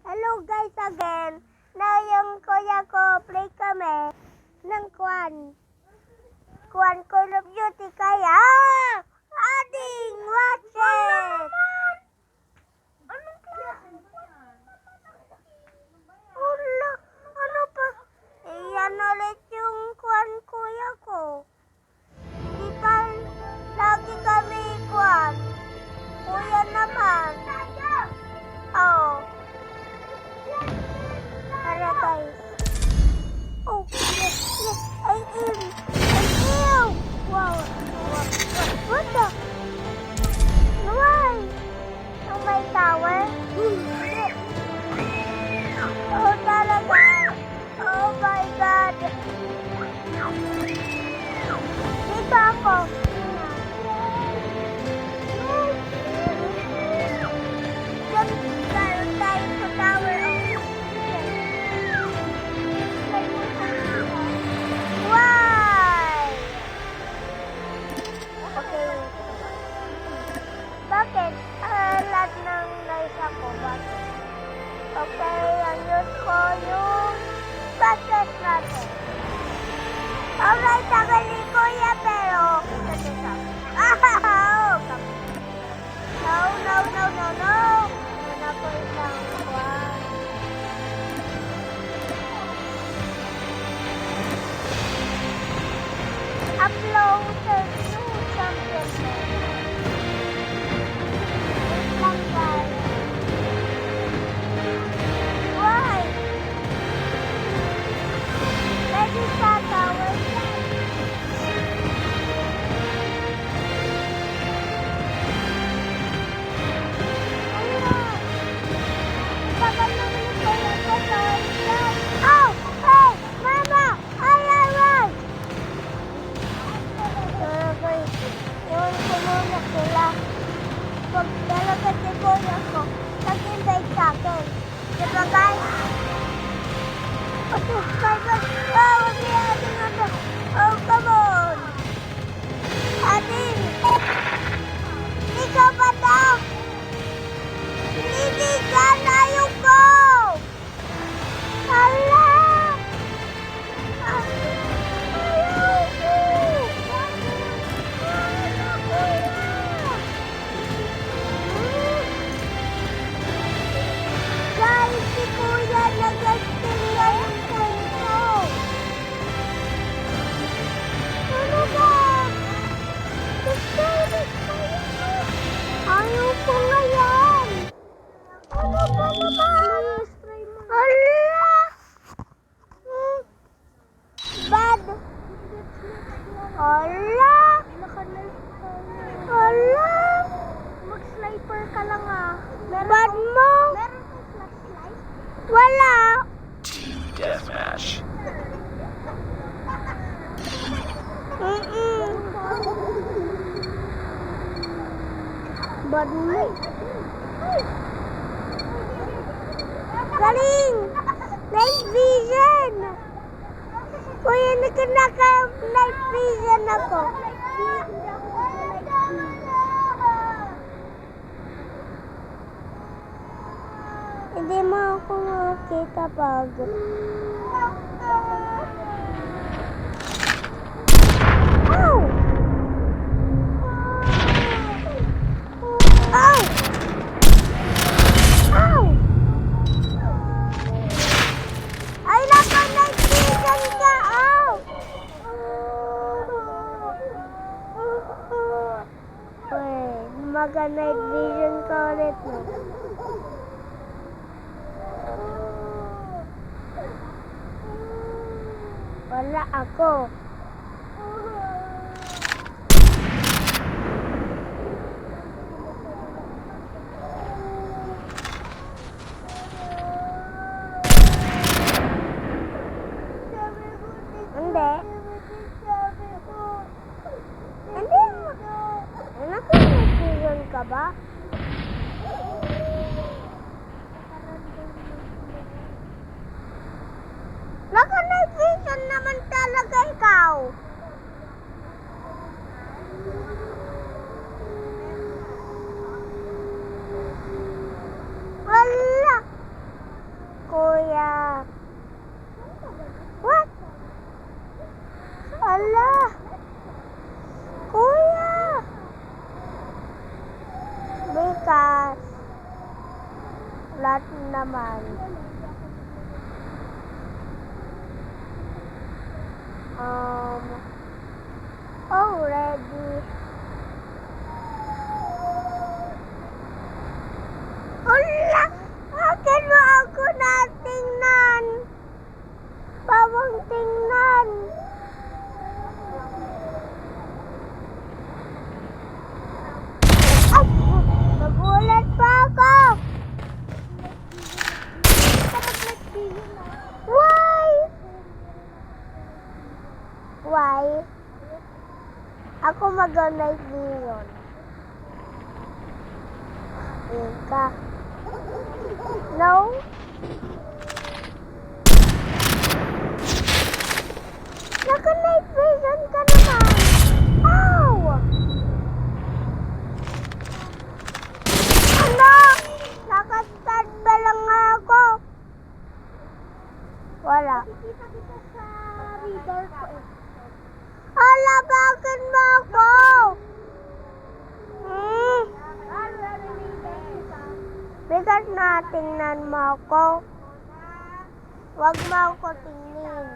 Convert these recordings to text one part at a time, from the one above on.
Hello guys again. Na yung kuya ko play kami ng Call of Duty kaya ating watch it. Anong klase mo yan? Wala. Ano pa? Iyan ulit yung kuya ko. Di pa lagi kami kuya naman. Oh. Tara guys. Oh, yes. I'm in. Wow. What the? Why? Oh my tower? Oh talaga. Oh my God. Dito ako. Tayo sa tower. Why? Okay. Bakit? Lahat ng guys ako. Bakit? Okay, ang use ko yung basket natin. Alright, tagali kuya, pero No. Ano po isang kwan. Upload to something. Lang guys. Why? Ready sa tower. Oh! Hey! Mama! Ay! Yun ko muna sila. Pag talaga si kuya ko, nag-invite sa akin. Diba guys? Oh my God! Oh, ating ano? Oh, come on! Ating! Ikaw ba daw? Hindi ka layo ko! Hala! Guys, si kuya nag-extend yung phone ko. Ano ba? Ayaw ko nga yan. Ano ba naman? Hala! Bad. Hala! Hala! Mag-sniper ka lang ah. Bad mo? Meron kang flashlight? Wala. Team Deathmatch. Bad mo? Galing! Night vision! Kuya, naka-night vision ako. Hindi mo ako makita pag... Ow! Ow! Ow! Ay, naka-night vision ka! Ow! Wait, mag-night vision ka ulit mo. Wala ako. Hindi. Hindi mo. Naka-vision ka ba? Naka-night vision naman talaga ikaw. Lahat naman. Oh, ready. Hala! Akin mo ako natingnan. Bawang tingnan. Ay! Nagulat pa ako. Why? Why? Ako mag-night vision. Ika. No? Naka-night vision ka naman. Ow! Ano? Nakastart ba lang ako? Wala. Nakikita kita sa radar ko eh. Hala, bakit mo ako? Bigat na tingnan mo ako. Huwag mo ako tingin.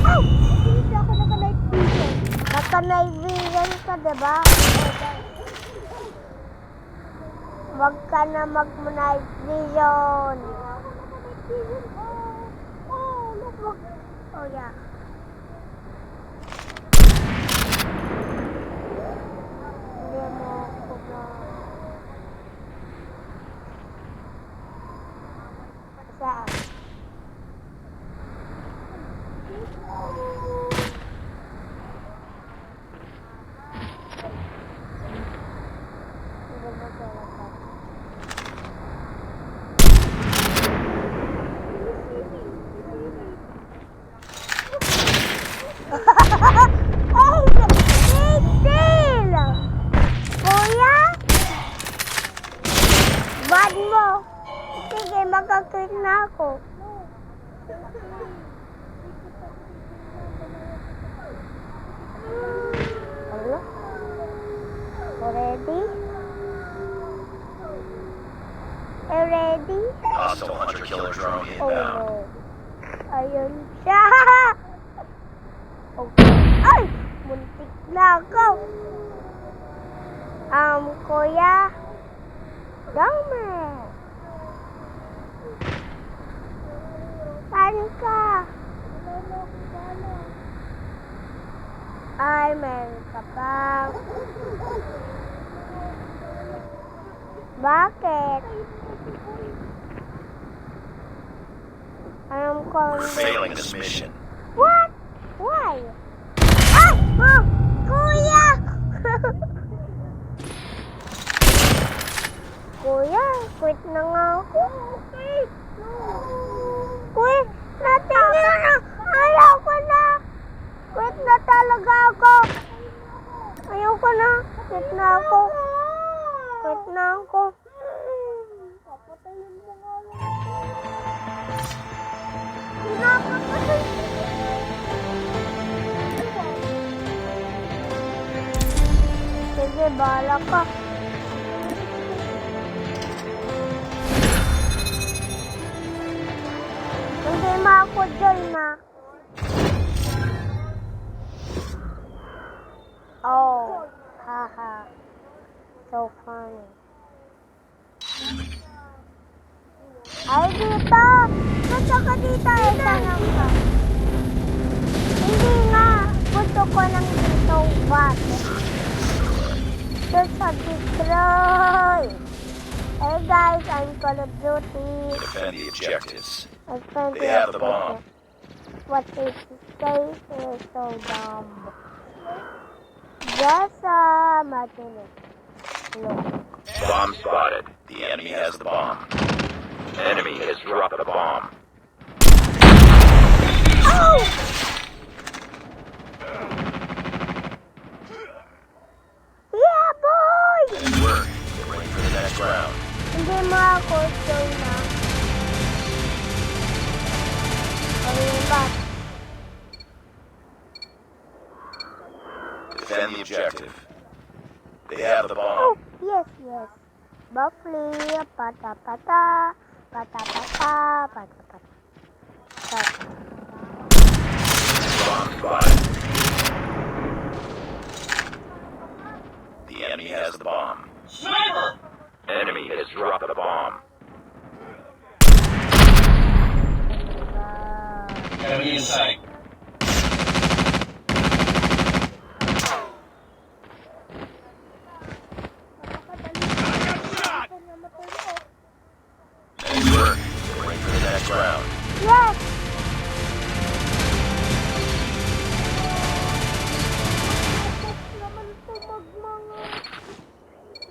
Ay! Hindi ako naka-night vision. Naka-night vision ka, diba? Huwag ka na mag-night vision. Oh, yeah. Hindi mo ako na. Saan? Hindi mo talaga. Ay, big deal! Kuya? Bad mo. Sige, magkakit na ako. Hello? Ready? Ready? Hostile hunter-killer drone Oh inbound. no. Ayun siya. Okay. Ay! Muntik na ako. Kuya. Dami. Saan ka? Ay, meron ka pa. Bakit? Alam ko. We're failing this mission. What? Why? Ay! Oh! Kuya! Kuya, quit na nga ako. Quit! Natingin na! Ayaw ko na! Quit na talaga ako! Ayaw ko na! Quit na ako! Quit na ako! Papatayin mo nga lang ako! Pinapapatay! Sige, bahala ka. Hindi mo ako dyan na. Oh, haha. So funny. Ay, dito! Gusto ko dito. Ito lang ka. Hindi nga. Gusto ko lang dito. What? Doon sa Detroit. Hey guys, I'm Call of Duty. Defend the objectives. I spent They have the bomb. What is say is so dumb. Just matinig. Look. Bomb spotted. The enemy has the bomb. Enemy has dropped the bomb. Oh! Yeah, boy! Good work. Get ready for the next round. Hindi mo ako so na. Defend the objective. They have the Oh, bomb. yes, yes. Buffly, pata pata, pata pata, pata pata. Bomb spotted. The enemy has the bomb. Sniper! Enemy has dropped the bomb. Enemy in sight. Nice work. Wait for the next round. Yes!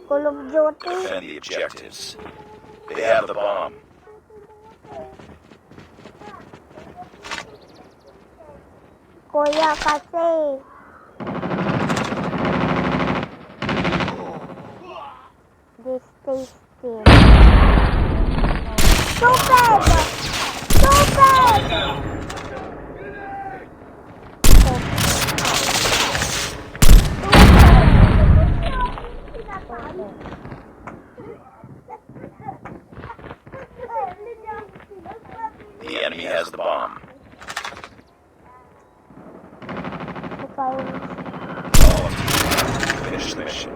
Call of Duty. Defend the objectives. They have the bomb. Kuya kasi. This stays still. Stupid! Stupid! Down. The enemy has the bomb. All of you, finish the mission.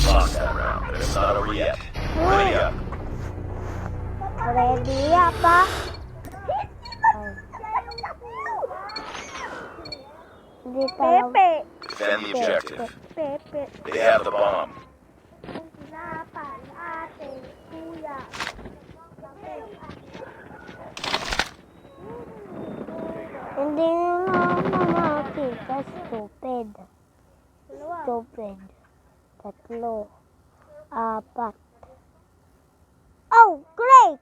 Lost that round, but it's not over yet. Ready up. Ready up, ha? Pepe. Defend the objective. Pepe. They have the bomb. Hindi nga makita. Stupid. Stupid. Tatlo. Apat. Oh, great!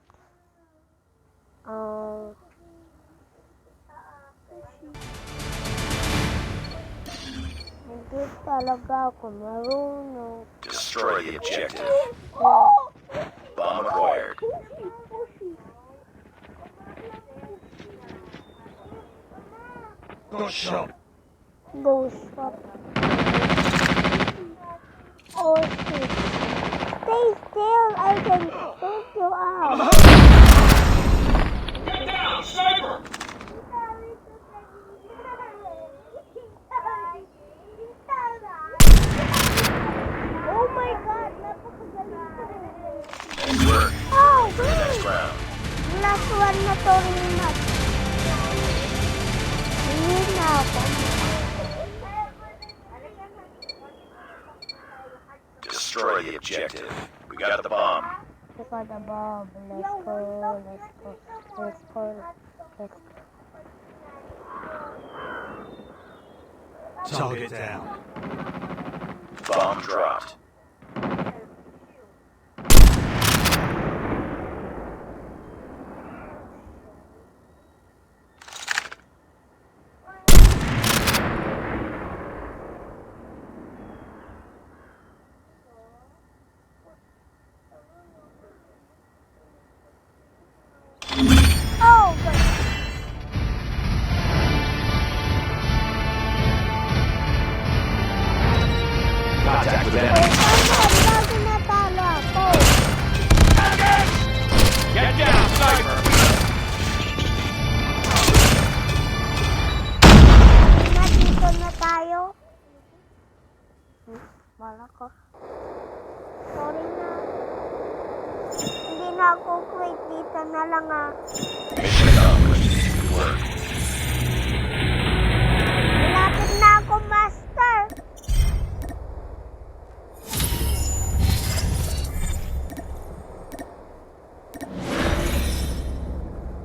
Hindi talaga ako marunong. Destroy the objective. Bomb acquired. Go show. Go shop. Oh shit. Stay still, I can take you out. Get down! Sniper! Oh my god, napakagaling ko. Nice work. Oh, Next great! round. Last one na to rin match. Hindi na ako. Destroy the objective. We got the bomb. We got the bomb. Let's go, let's go, let's go, let's go. Target down. Bomb dropped. Oh, good. Contact with enemy. Bago natalo ako. Get down, sniper! Nandito na tayo. Wala ko. Sorry na. Hindi na ako quit. Dito na lang ah. Mission accomplished. Good work. Malapit na ako, master.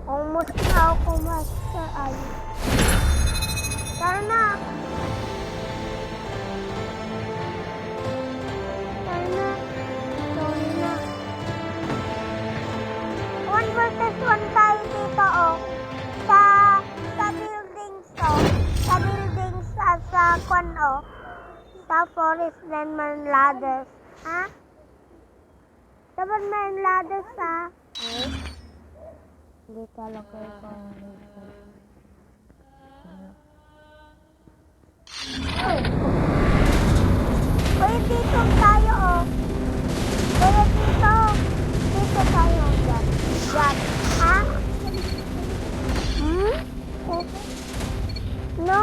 Almost na ako, master. Ay. Tara na. Tara na. Sorry na. 1 versus 1 tayo dito, oh. Sa buildings to. Sa buildings. kwan oh. Sa forest then man ladders. Ha? Dapat man ladders ha? Eh? Hindi talaga ito. Kuya, dito tayo oh. Kuya, dito. Dito tayo. Diyan. Diyan. Ha? Hmm? No.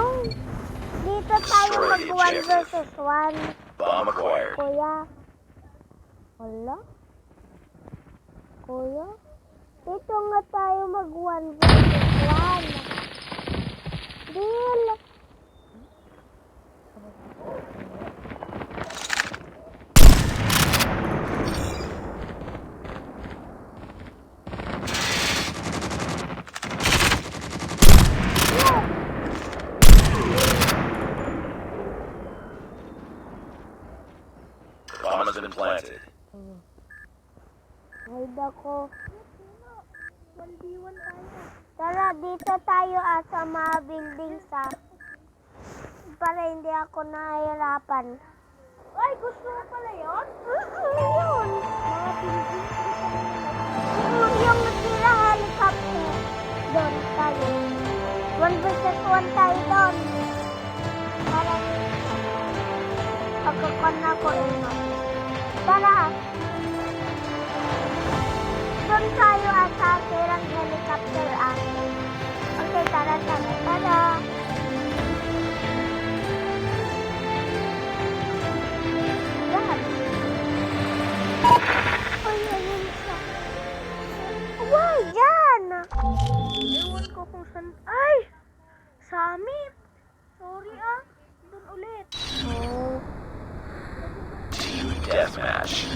Dito tayo mag 1 versus 1. Bomb acquired. Kuya. Wala? Kuya? Dito nga tayo mag 1 versus 1. Deal. Bomb has been planted. Hide ako. 1v1 tayo. Tara, dito tayo sa mga buildings para hindi ako nahihirapan. Ay, gusto mo pala yun? Yun. Mga buildings. Yung natira helicopter. Doon tayo. 1 versus 1 tayo doon. Para pagkakon ako Tara. Doon tayo sa tirang helicopter Okay, tara. Yan. Ay, ayun siya. Wow, yan! Ewan ko kung saan. Ay! Summit! Sorry Doon ulit. Team deathmatch.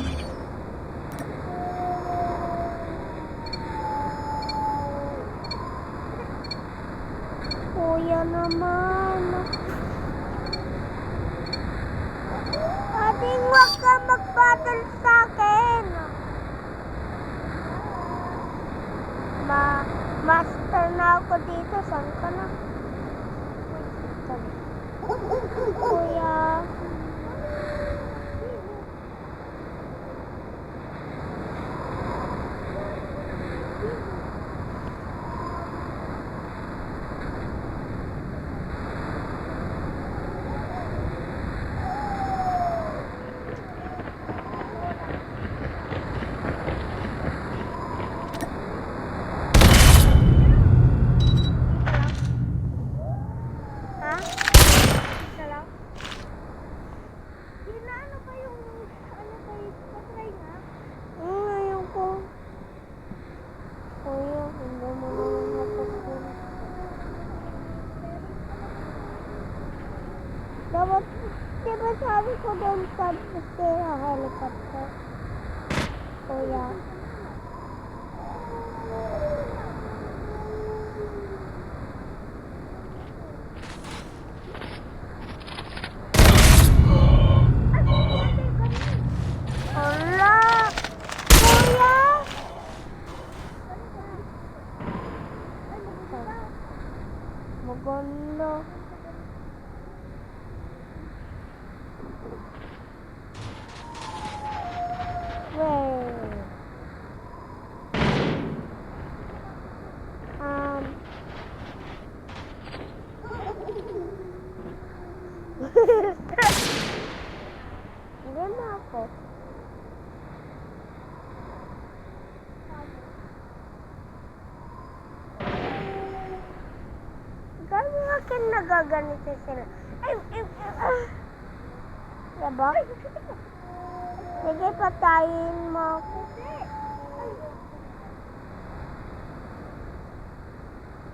Kuya naman. Ading wag ka mag-battle sa akin. Master na ako dito. Saan ka na? Kuya. Dapat, diba sabi ko doon sa helicopter? Kuya. Hala! Kuya! Maganda. Hindi na ako. Gano'n akin nagaganito sila. Diba? Sige, patayin mo ako.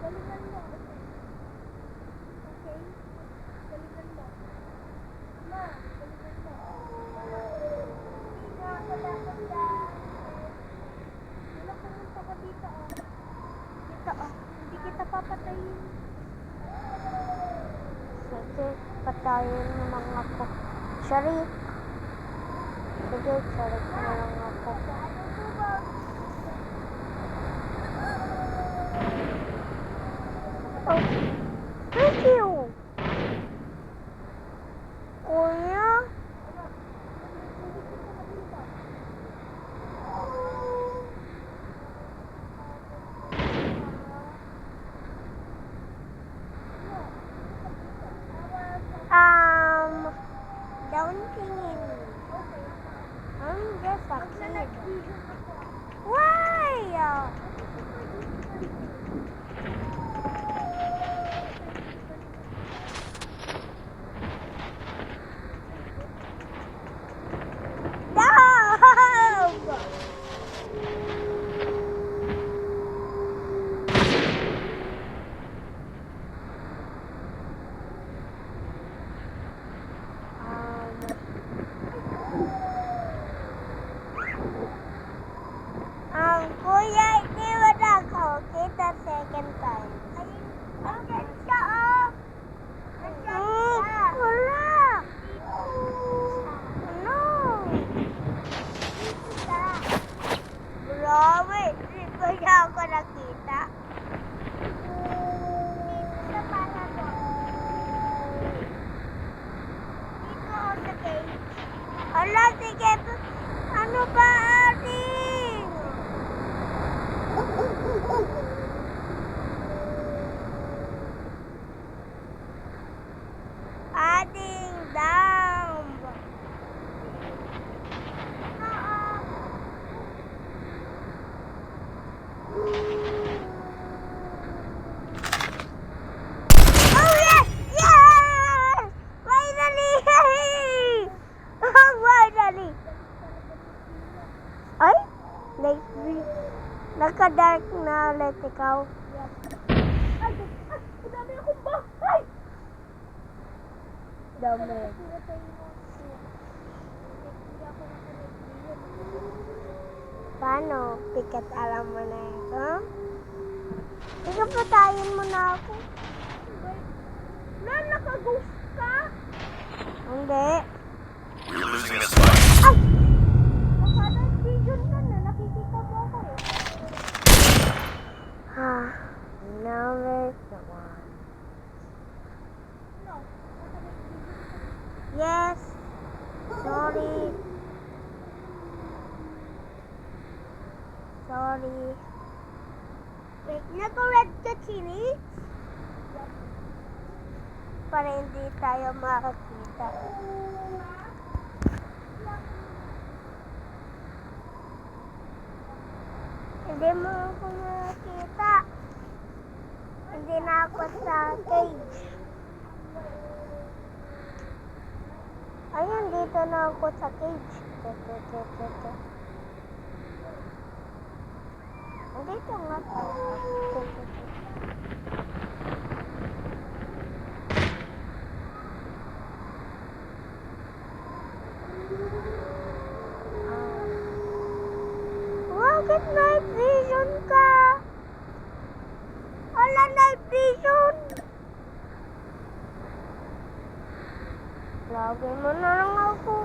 Galingan mo. Okay? Galingan mo. Ma, galingan mo. Nakakalakan ka. Wala, pumunta ka dito Dito Hindi kita papatayin. Sige, patayin mo lang ako. Sharik. Sige, sharik mo lang ako. Oh, thank you. Kuya, iniwan ako. Kita second time. Nandiyan siya, oh. Wala. Ano? Grabe, hindi ko niya ako nakita. Dito sa palador. Dito ako sa cage. Ala, sige. Ano ba, ating? Ating down. Oh, yes! Yes! Finally! Finally! Ay? Naka-dark na ulit ikaw. Ay! Dami akong bahay! Dami. Paano? Pikat alam mo na ito? Ikaw patayin mo na ako. Naka-ghost ka? Hindi. We're losing this fight. Ay! Naka-dark vision ka na. Nakikita mo ako eh. Now there's the one. Yes. Sorry. Sorry. Wait, nag-red ka, Chili? Para hindi tayo makakita. Hindi mo ako makakita. Hindi na ako sa cage. Ayun, dito na ako sa cage. Dito nga tayo. Bakit night vision ka? Wala night vision. Lagay mo na lang ako.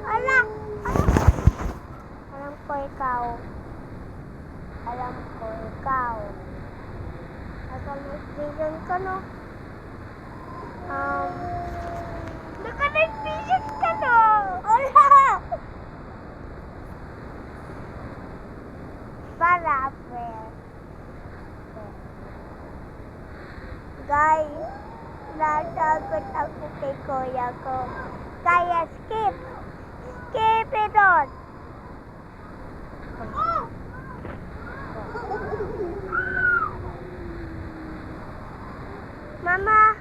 Ala! Alam ko ikaw. Alam ko ikaw. Naka-night vision ka, no? Naka-night vision ka, no? Wala! Para fair. Guys, natakot ako kay kuya ko. Kaya skip. Skip it on. Mama,